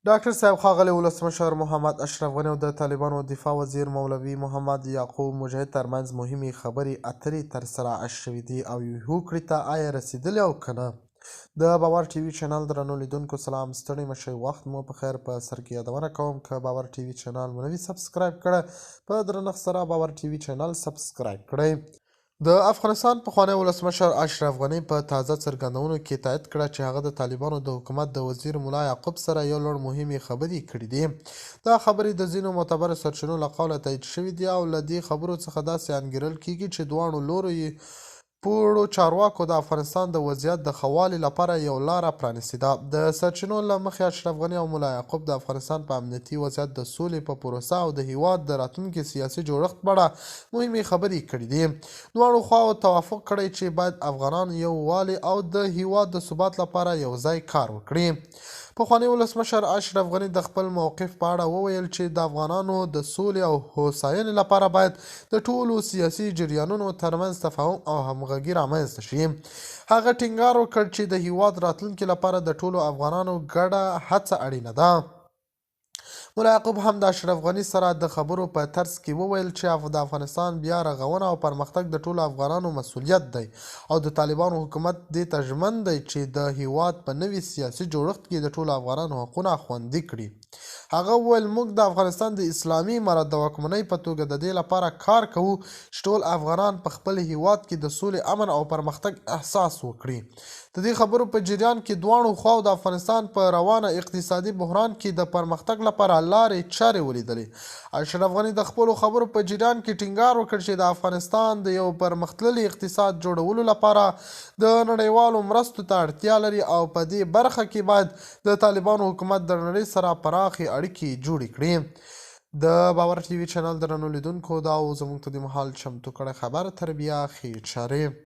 ډاکټر صاحب ښاغلی ولسمشر محمد اشرف غني او د طالبانو دفاع وزیر مولوي محمد یعقوب مجاهد ترمنځ مهمې خبرې اترې ترسره شوې دي او یوې هوکړې ته آیا رسېدلې او که نه. د باور ټي وي چینل درنو لیدونکو سلام، ستړي مه شئ، وخت مو په خیر. په سر کې یادونه کوم که باور ټي وي چینل مو نه وي سبسکرایب کړی، په درنښت سره باور ټي وي چینل سبسکرایب کړئ. د افغانستان پخوانی ولسمشر اشرف غني په تازه څرګندونو کې تایید کړه چې هغه د طالبانو د حکومت د وزیر ملا یعقوب سره یو لړ مهمې خبرې کړې دي. دا خبرې د ځینو معتبرو سرچینو له قوله تایید شوې دي او له دې خبرو څخه داسې انګیرل کېږي چې دواړو لورو یې پوړو چارواکو د افغانستان د وضعیت د ښه والي لپاره یو لاره پرانیستې ده. د سرچینو له مخې اشرف غني او ملا یعقوب د افغانستان په امنیتي وضعیت، د سولې په پروسه او د هیواد د راتلونکي سیاسي جوړښت په اړه مهمې خبرې کړې دي. دواړو خواوو توافق کړی چې باید افغانان یو والي او د هیواد د ثبات لپاره یو ځای کار وکړي. پخوانی ولسمشر اشرف غني د خپل موقف په اړه وویل چې د افغانانو د سولې او هوساینې لپاره باید د ټولو سیاسي جریانونو ترمنځ تفاهم او همغږي رامنځته شي. هغه ټینګار وکړ چې د هیواد راتلونکي لپاره د ټولو افغانانو ګډه هڅه اړینه ده. ملا یعقوب هم د اشرف غني سره د خبرو په ترڅ کې وویل چې د افغانستان بیا رغونه او پرمختګ د ټولو افغانانو مسؤلیت دی او د طالبانو حکومت دې ته ژمن دی چې د هیواد په نوي سیاسي جوړښت کې د ټولو افغانانو حقونه خوندي کړي. هغه وویل موږ د افغانستان د اسلامي امارت د واکمنۍ په توګه د دې لپاره کار کوو چې ټول افغانان په خپل هیواد کې د سولې، امن او پرمختګ احساس وکړي. د دې خبرو په جریان کې دواړو خواو د افغانستان په روانه اقتصادي بحران کې د پرمختګ لپاره لارې چارې ولیدلې. اشرف غني د خپلو خبرو په جریان کې ټینګار وکړ چې د افغانستان د یو پرمختللي اقتصاد جوړولو لپاره د نړیوالو مرستو ته اړتیا لري او په دې برخه کې باید د طالبانو حکومت د نړۍ سره پراخې اړیکې جوړې کړي. د باور ټي وي چینل درنو لیدونکو دا و زموږ ته د مهال چمتو کړی خبر تر بیا ښې چارې.